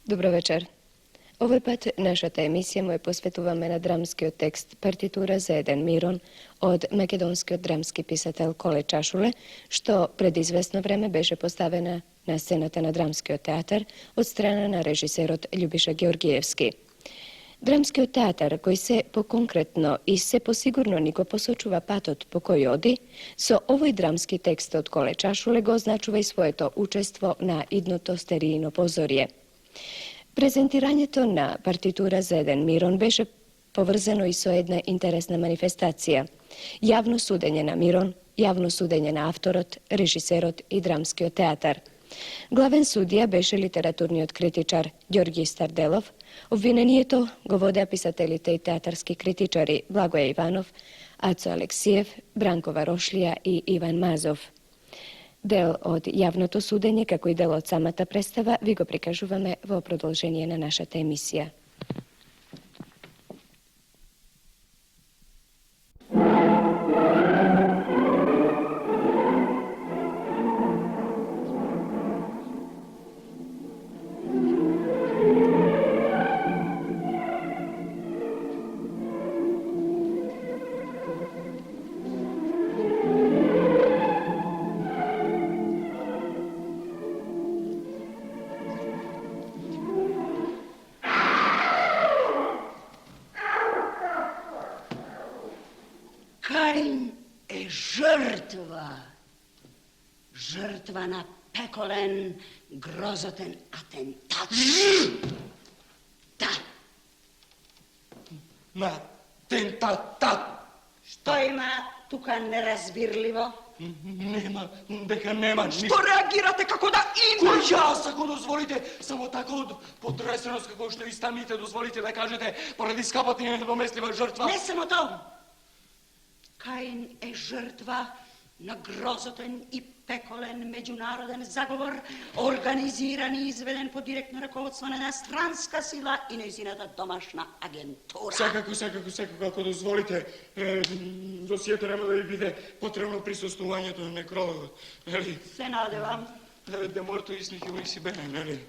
Добро вечер. Овој пат нашата емисија му е посветуваме на драмскиот текст партитура за еден мирон од македонскиот драмски писател Коле Чашуле, што пред известно време беше поставена на сцената на Драмскиот театар од страна на режисерот Љубиша Георгиевски. Драмскиот театар, кој се поконкретно и се посигурно ни го посочува патот по кој оди, со овој драмски текст од Коле Чашуле го означува и своето учество на идното стериино позорие. Презентирањето на партитура за еден мирон беше поврзано и со една интересна манифестација. Јавно судење на мирон, јавно судење на авторот, режисерот и драмскиот театар. Главен судија беше литературниот критичар Ѓорги Старделов. Обвинението го водеа писателите и театарски критичари Благоје Иванов, Ацо Алексиев, Бранко Варошлија и Иван Мазов. Дел од јавното судење, како и дел од самата представа, ви го прикажуваме во продолжение на нашата емисија. Жртва на пеколен, грозотен атентат. Да. На атентатат. Што има тука неразбирливо? Нема, дека нема ништо. Што реагирате како да има? Кој јас, ако дозволите, само така од потресеност, како што и самите дозволите да кажете, поради скапата и недоместлива жртва. Не само тоа. Каин е жртва на грозотен и пеколен меѓународен заговор, организиран и изведен под директно раководство на странска сила и нејзината домашна агентура. Секако, ако дозволите, досието нема да ви биде потребно присуствувањето на некрологот, нели? Се надевам. Де морто истих и си бене, нели?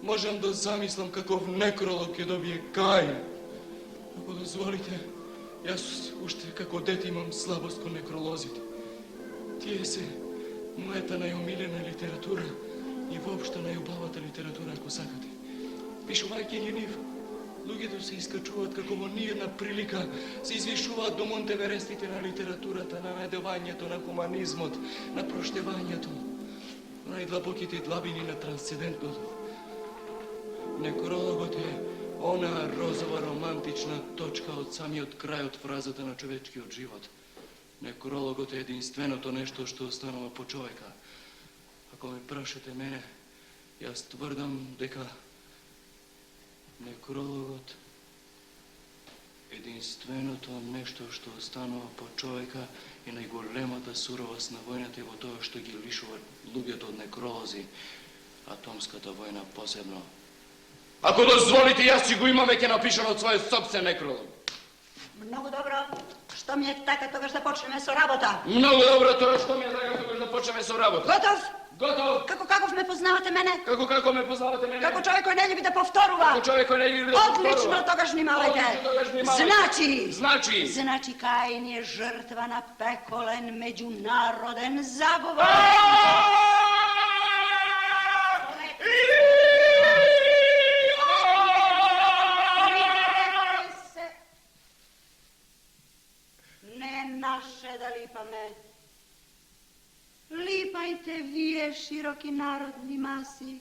Можам да замислам каков некролог ќе добие Каин. Ако дозволите, јас уште како дете имам слабост кон некролозите. Тие се мојата најомилена литература и воопшто најубавата литература, ако сакате. Пишувајќи ги нив, луѓето се искачуваат како во ниедна прилика, се извишуваат до Монтеверестите на литературата, на најдувањето, на хуманизмот, на проштевањето, најдлабоките длабини на трансцендентното. Некрологот е она розова романтична точка од самиот крај од фразата на човечкиот живот. Некрологот е единственото нешто што останува по човека. Ако ме прашате мене, јас тврдам дека некрологот единственото нешто што останува по човека и најголемата суровост на војната е во тоа што ги лишува луѓето од некролози, атомската војна посебно. Ако дозволите, јас си го имам веќе напишано од својот собствен некролог. Многу добро. Што ми е така, тогаш да почнеме со работа. Многу добро, тоа што ми е така, тогаш да почнеме со работа. Готов? Готов. Каков ме познавате мене? Како ме познавате мене? Како човек кој не љуби да повторува. Како човек кој не љуби да повторува. Одлично, тогаш внимавајте. Значи Каин е жртва на пеколен меѓународен заговор. Наше да липаме. Липајте вие, широки народни маси.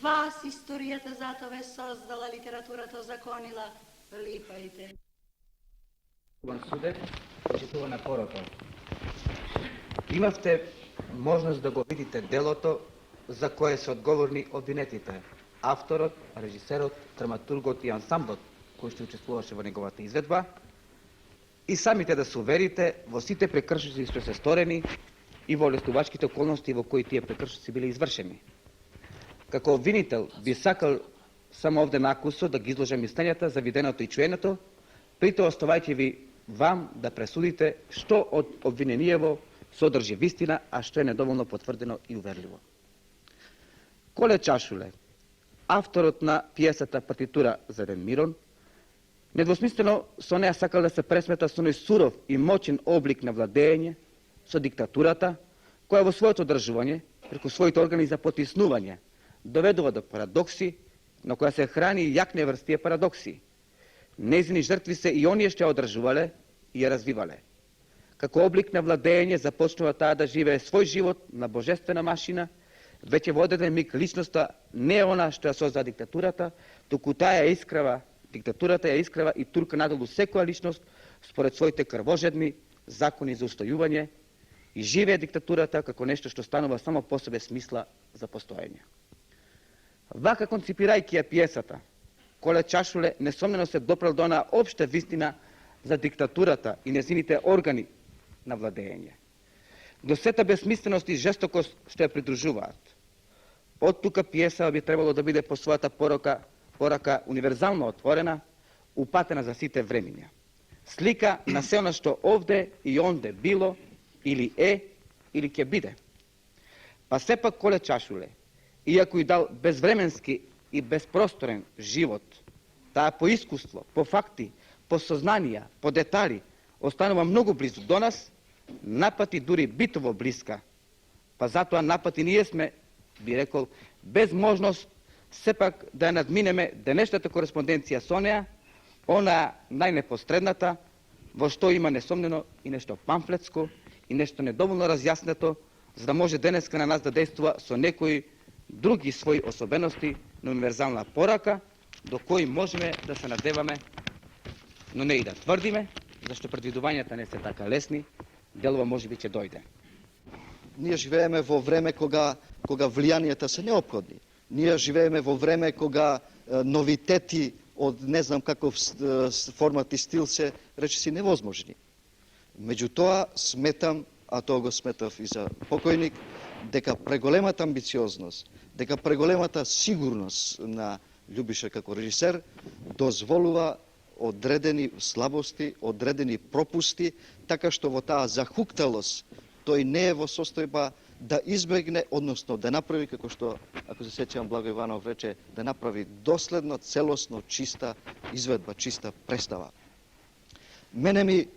Вас историјата затоа ве создала, литературата озаконила. Липайте. Вам суде, почитува на порото. Имавте можност да го видите делото за кое се одговорни обвинетите. Авторот, режисерот, драматургот и ансамблот кој што учествуваше во неговата изведба и самите да се уверите во сите прекршоци што се сторени и во лестувачките околности во кои тие прекршоци биле извршени. Како обвинител би сакал само овде накусо да ги изложам мислењата за виденото и чуеното, при тоа оставајќи ви вам да пресудите што од обвинениево содржи вистина, а што е недоволно потврдено и уверливо. Коле Чашуле, авторот на пиесата партитура за еден Мирон, недвосмислено со неа сакал да се пресмета со оној суров и моćен облик на владење, со диктатурата, која во своето одржување, преку своите органи за потиснување, доведува до парадокси, на која се храни и јакне врз тие парадокси. Незини жртви се и оние што ја одржувале и ја развивале. Како облик на владење започнува таа да живее свој живот на божествена машина, веќе во одреден миг личноста не е она што ја созда диктатурата, туку таа ја искрава, диктатурата ја искрава и турка надолу секоја личност според своите крвожедни закони за устојување и живее диктатурата како нешто што станува само по себе смисла за постоење. Вака конципирајќи ја пиесата, Коле Чашуле несомнено се допрел до онаа општа вистина за диктатурата и незините органи на владење. До сета безсмисленост и жестокост што ја придружуваат. Од тука пиеса би требало да биде по својата порака универзално отворена, упатена за сите времиња. Слика на се она што овде и онде било, или е, или ќе биде. Па сепак Коле Чашуле, иако и дал безвременски и безпросторен живот, таа по искуство, по факти, по сознанија, по детали, останува многу близу до нас, напати дури битово блиска. Па затоа напати ние сме, би рекол, без можност сепак да ја надминеме денешната кореспонденција со неа, она најнепосредната, во што има несомнено и нешто памфлетско и нешто недоволно разјаснето, за да може денеска на нас да действува со некои други своји особености на универзална порака, до кои можеме да се надеваме, но не и да тврдиме, зашто предвидувањата не се така лесни, делова можеби ќе дојде. Ние живееме во време кога влијанијата се неопходни. Ние живееме во време кога новитети од не знам каков формат и стил се речиси невозможни. Меѓутоа сметам, а тоа го сметав и за покојник, дека преголемата амбициозност, дека преголемата сигурност на Љубиша како режисер дозволува одредени слабости, одредени пропусти, така што во таа захукталост тој не е во состојба да избегне, односно да направи, како што, ако се сеќавам, Благо Иванов рече, да направи доследно, целосно, чиста изведба, чиста представа. Мене ми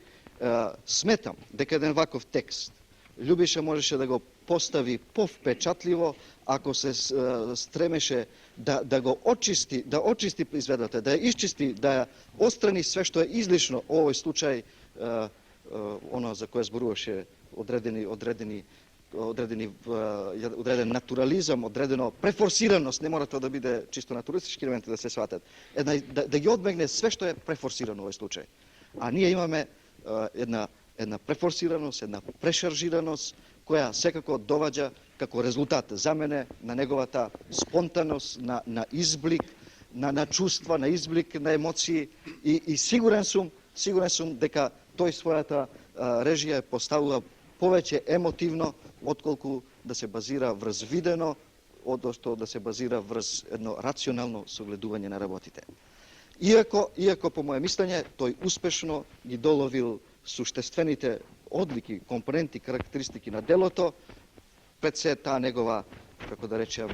сметам дека еден ваков текст Љубиша можеше да го постави повпечатливо ако се стремеше да го очисти, да очисти изведбата, да ја исчисти, да ја отстрани све што е излишно, овој случај, оно за кое зборуваше одреден натурализам, одредено префорсираност, не мора тоа да биде чисто натуристички елементи да се сватат, да ги одмегне све што е префорсирано овој случај. А ние имаме една префорсираност, една прешаржираност, која секако доваѓа како резултат за мене на неговата спонтаност, на изблик, на чувства, на изблик, на емоции и сигурен сум дека тој својата режија е поставува повеќе емотивно, отколку да се базира врз видено, одnosno да се базира врз едно рационално согледување на работите. Иако по моје мислење, тој успешно ги доловил суштествените одлики, компоненти, карактеристики на делото, пред се таа негова, како да речем,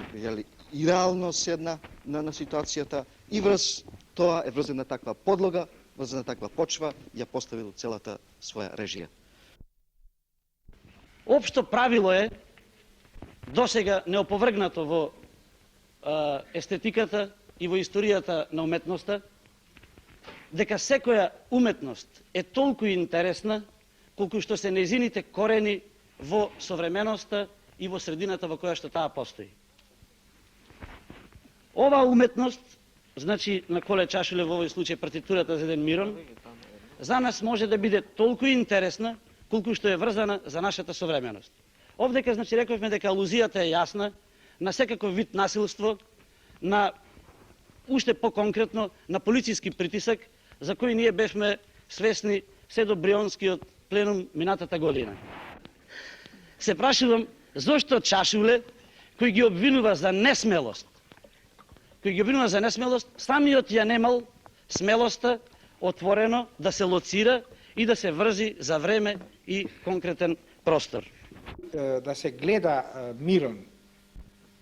иреалност една на ситуацијата и врз тоа е врз една таква подлога, врз една таква почва, ја поставил целата своја режија. Општо правило е, досега неоповргнато во естетиката и во историјата на уметноста, дека секоја уметност е толку интересна, колку што се нејзините корени во современоста и во средината во која што таа постои. Оваа уметност значи на Коле Чашуле во овој случај партитурата за еден Мирон, за нас може да биде толку интересна колку што е врзана за нашата современост. Овдека, значи, рековме дека алузијата е јасна на секаков вид насилство, на уште по-конкретно на полициски притисак, за кој ние бевме свесни се до Брионскиот пленум минатата година. Се прашувам зошто Чашуле, кој ги обвинува за несмелост, самиот ја немал смелоста отворено да се лоцира и да се врзи за време и конкретен простор. Да се гледа Мирон,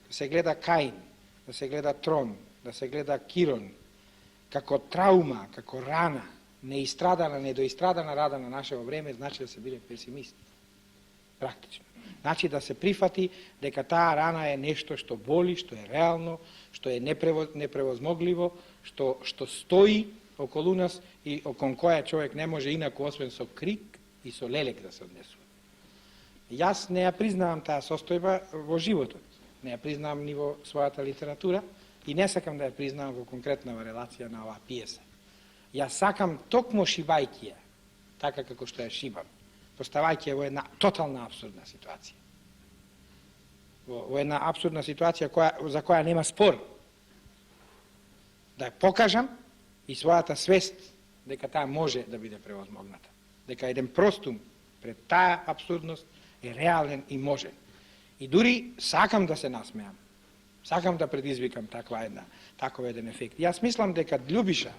да се гледа Каин, да се гледа Трон, да се гледа Кирон, како траума, како рана, неистрадана, недоистрадана рада на нашето време, значи да се биде песимист. Практично. Значи да се прифати дека таа рана е нешто што боли, што е реално, што е непревозмогливо, што стои околу нас и окон која човек не може инаку освен со крик и со лелек да се однесува. Јас не ја признавам таа состојба во животот, не ја признавам ни во својата литература и не сакам да ја признавам во конкретна релација на оваа пиеса. Јас сакам токму шибајќи ја, така како што ја шибам, поставајќи ја во една тотална апсурдна ситуација. Во една апсурдна ситуација за која нема спор. Да ја покажам и својата свест дека таа може да биде превозмогната. Дека еден простум пред таа апсурдност е реален и можен. И дури сакам да се насмеам. Сакам да предизвикам таков еден ефект. Јас мислам дека Љубиша,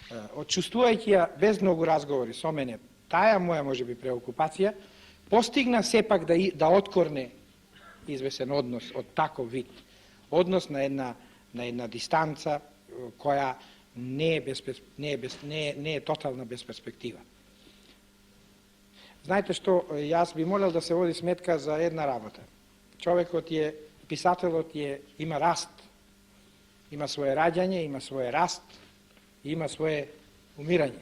отчувствувајќи ја без многу разговори со мене, таа моја можеби преокупација, постигна сепак да откорне извесен однос од таков вид. Однос на една дистанца која не е тотална без перспектива. Знаете што, јас би молел да се води сметка за една работа. Човекот писателот има раст, има свое раѓање, има свое раст, има свое умирање.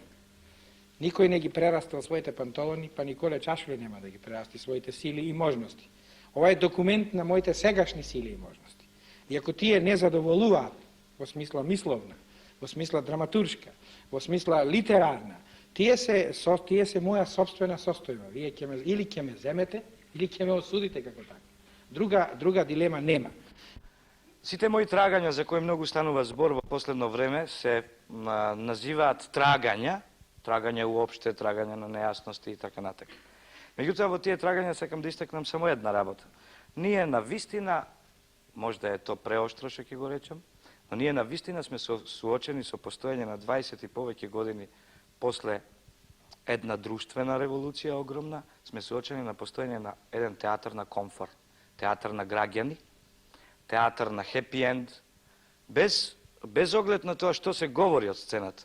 Никој не ги прерастал своите панталони, па Николе Чашуле нема да ги прерасти своите сили и можности. Ова е документ на моите сегашни сили и можности. И ако тие не задоволуваат во смисла мисловна, во смисла драматуршка, во смисла литерарна, тие се моја собствена состојба. Вие или ќе ме земете, или ќе ме осудите како така. Друга дилема нема. Сите мои трагања, за кои многу станува збор во последно време, се називаат трагања уопште, трагања на нејасности и така натака. Меѓутоа, во тие трагања сакам да истакнам само една работа. Ние на вистина, можда е то преоштро што ќе го речем, но ние на вистина сме суочени со постоење на 20 и повеќе години после една друштвена револуција огромна, сме суочени на постоење на еден театар на комфорт, театар на граѓани, театар на хепи енд, без оглед на тоа што се говори од сцената,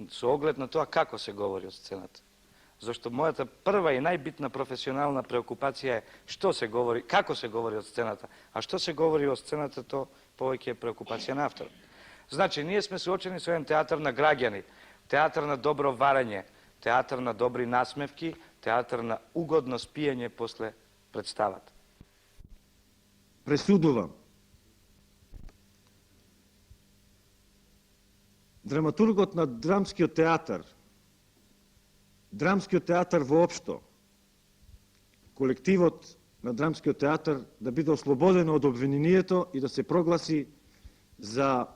со оглед на тоа како се говори од сцената. Зашто мојата прва и најбитна професионална преокупација е што се говори, како се говори од сцената, а што се говори од сцената, то повеќе е преокупација на авторот. Значи, ние сме суочени со еден театар на граѓани, театар на добро варење, театар на добри насмевки, театар на угодно спиење после представата. Пресудувам. Драматургот на драмскиот театар воопшто, колективот на драмскиот театар да биде ослободен од обвинението и да се прогласи за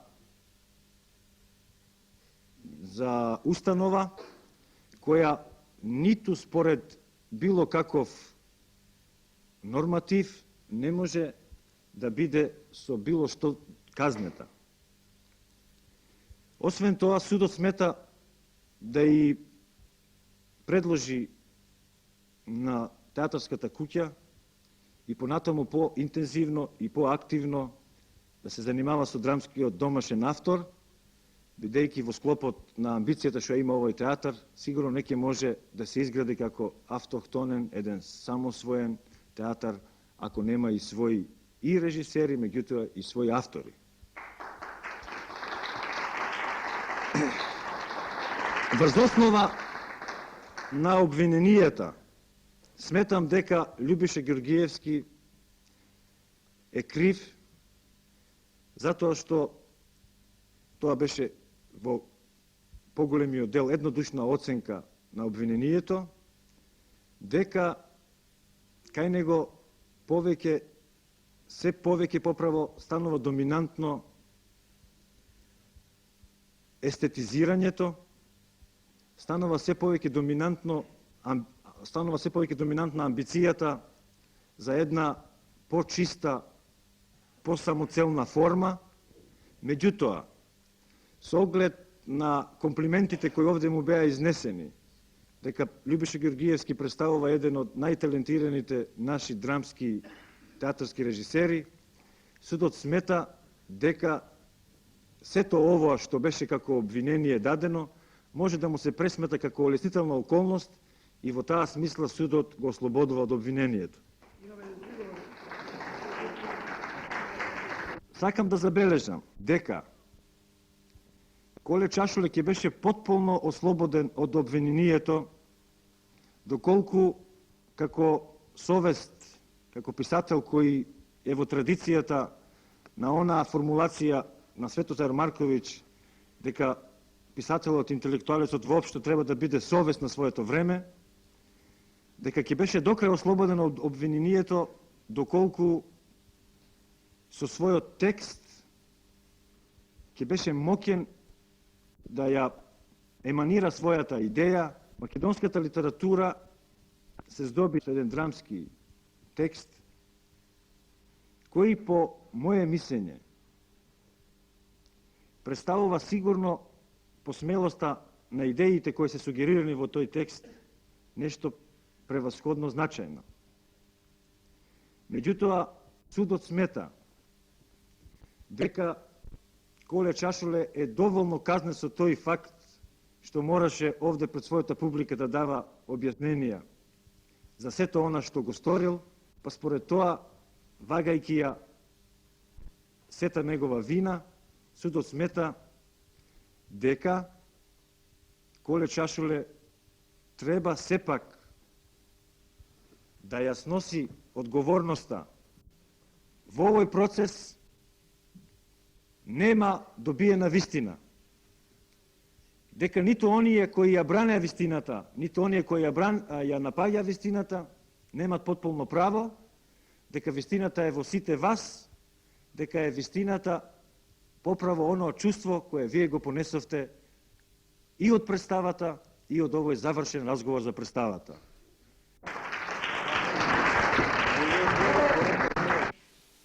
установа која ниту според било каков норматив не може да биде со било што казнета. Освен тоа, судот смета да и предложи на театарската куќа и понатаму по-интензивно и по-активно да се занимава со драмскиот домашен автор, бидејќи во склопот на амбицијата што има овој театар, сигурно не ќе може да се изгради како автохтонен, еден самосвоен театар, ако нема и своји и режисери, меѓутоа и своји автори. Врз основа на обвиненијата, сметам дека Љубиша Ѓоргиевски е крив затоа што тоа беше во поголемиот дел еднодушна оценка на обвинението, дека кај него се повеќе поправо станува доминантно естетизирањето, станува се повеќе доминантна амбицијата за една почиста, посамоцелна форма. Меѓутоа, со оглед на комплиментите кои овде му беа изнесени, дека Љубиша Георгиевски представува еден од најталентираните наши драмски театарски режисери, судот смета дека сето ова што беше како обвинение дадено, може да му се пресмета како олеснителна околност и во таа смисла судот го ослободува од обвинението. Сакам да забележам дека Коле Чашуле ќе беше потполно ослободен од обвинението, доколку како совест, како писател кој е во традицијата на онаа формулација на Светозар Марковиќ, дека писателот, интелектуалецот воопшто треба да биде совест на своето време, дека ќе беше докрај ослободен од обвинението, доколку со својот текст ќе беше моќен да ја еманира својата идеја. Македонската литература се здоби со еден драмски текст, кој по моје мислење представува сигурно по смелоста на идеите кои се сугерирани во тој текст нешто превасходно значајно. Меѓутоа, судот смета дека Коле Чашуле е доволно казнен со тој факт што мораше овде пред својата публика да дава објасненија за сето она што го сторил, па според тоа, вагајќи ја сета негова вина, судот смета дека Коле Чашуле треба сепак да ја сноси одговорноста. Во овој процес нема добиена вистина. Дека ниту оние кои ја бранеа вистината, ниту оние кои ја напаѓа вистината, немат потполно право, дека вистината е во сите вас, дека е вистината поправо оно чувство кое вие го понесовте и од представата, и од овој завршен разговор за представата.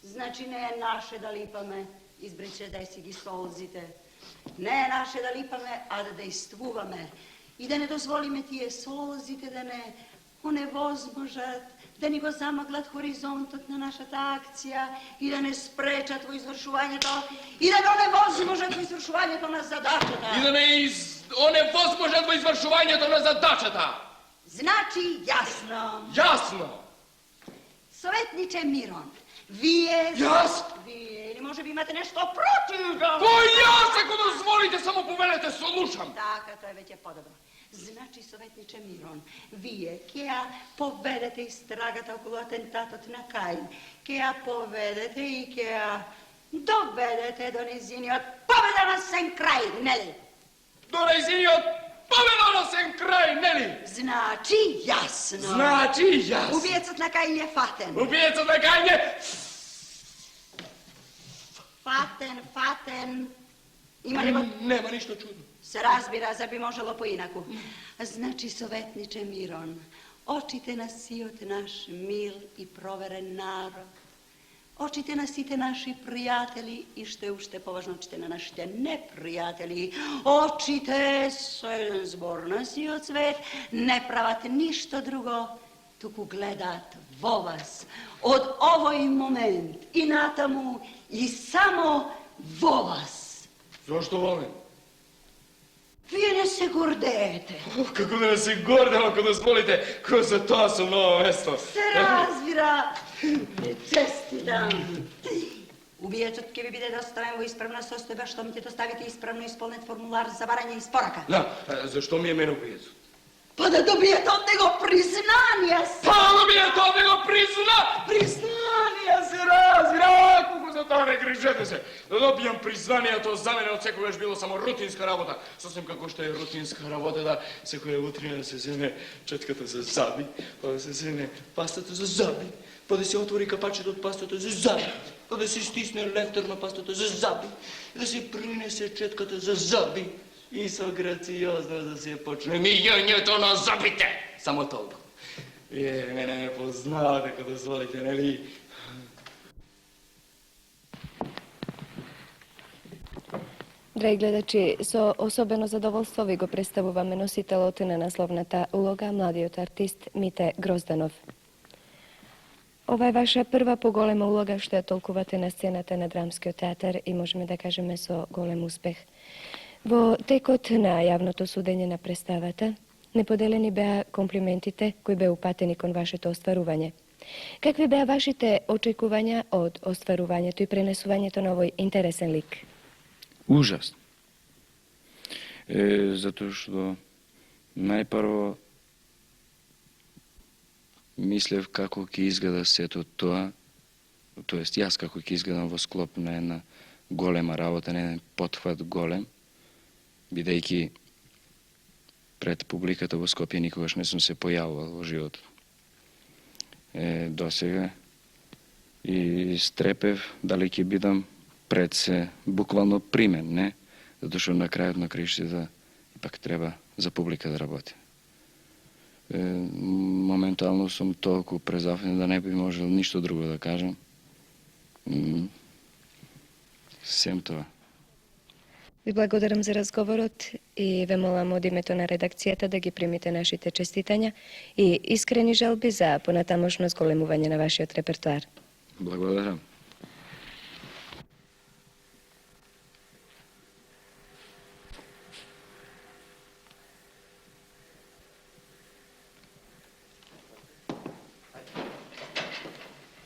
Значи не е наше да липаме, избриче да си ги солзите. Не е наше да липаме, а да действуваме. И да не дозволиме тие солзите да не оневозможат, да ни го замаглат хоризонтот на нашата акција и да не спречат во извршувањето и да не оневозможат во извршувањето на задачата. И да не оневозможат во извршувањето на задачата. Значи јасно. Јасно. Советниче Мирон, вие... Јас? Вие, или може би имате нешто против да... Кој јас, ако дозволите, само повелете, слушам. Така, тоа е веќе подобро. Значи, советниче Мирон, вие ќе ја поведете истрагата околу атентатот на Каин, ќе ја поведете и ќе ја доведете до незиниот победоносен крај, нели? До незиниот победоносен крај, нели? Значи, јасно. Значи, јасно. Убиецот на Каин е фатен. Убиецот на Каин е... Фатен. Има ли го... Нема ништо чудно. Се разбира, за би можело поинаку. Значи, советниче Мирон, очите на сиот наш мил и проверен народ, очите на сите наши пријатели и што е уште поважно, очите на нашите непријатели, очите со еден збор на сиот свет не прават ништо друго, туку гледаат во вас. Од овој момент и натаму и само во вас. Зошто во мен? Вие не се гордеете. Како да не се гордам, ако дозволите, кој за тоа сум на ово место. Се разбира. Честитам. Убиецот ќе ви биде доставен во исправна состојба, што ми ќе доставите исправно исполнет формулар за барање и спорака. Да, зашто ми е мене убиецот? Па да добиете од него признанија се. Па да добиете од него признанија се разбира, колку се за тоа не грижете се. Да добијам призванието за мене од секогаш било само рутинска работа. Сосем како што е рутинска работа да секоја утрина да се земе четката за заби, па да се земе пастата за заби, па да се отвори капачето од пастата за заби, па да се стисне лефтер на пастата за заби, да се принесе четката за заби и со грациозно да се почне мијањето на забите. Само толку. Вие мене не познавате, ако дозволите, нели? Драги гледачи, со особено задоволство ви го представуваме носителот на насловната улога, младиот артист Мите Грозданов. Ова е ваша прва поголема улога што ја толкувате на сцената на Драмскиот театар и можеме да кажеме со голем успех. Во текот на јавното судење на представата, неподелени беа комплиментите кои беа упатени кон вашето остварување. Какви беа вашите очекувања од остварувањето и пренесувањето на овој интересен лик? Ужасно. Затоа што најпрво мислев како ќе изгледа сето тоа, тоест јас како ќе изгледам во склоп на една голема работа, на еден потфат голем, бидејќи пред публиката во Скопје никогаш не сум се појавувал во животот. Досега и стрепев дали ќе бидам пред се буквално примен, не? Затоа што на крајот на краиштата пак треба за публика да работи. Моментално сум толку презафнен да не би можел ништо друго да кажам. Сем тоа. Ви благодарам за разговорот и ве молам од името на редакцијата да ги примите нашите честитања и искрени жалби за понатамошно зголемување на вашиот репертоар. Благодарам.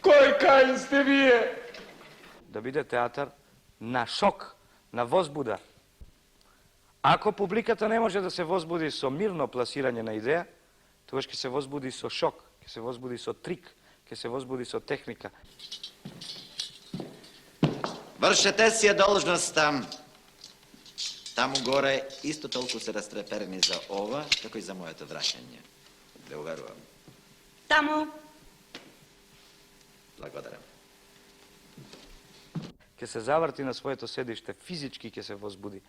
Кој Каин сте вие? Да биде театар на шок, на возбуда. Ако публиката не може да се возбуди со мирно пласирање на идеја, тогаш ќе се возбуди со шок, ќе се возбуди со трик, ќе се возбуди со техника. Вршете си ја должност там. Таму горе исто толку се растреперени за ова, како и за моето враќање. Да уверувам. Таму. Благодарам. Ќе се заврти на своето седиште, физички ќе се возбуди.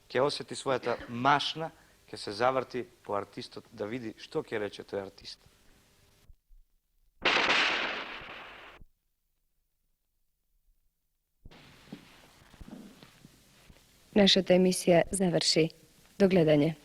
Ќе осети својата машна, ќе се заврти по артистот да види што ќе рече тој артист. Нашата емисија заврши. До гледање.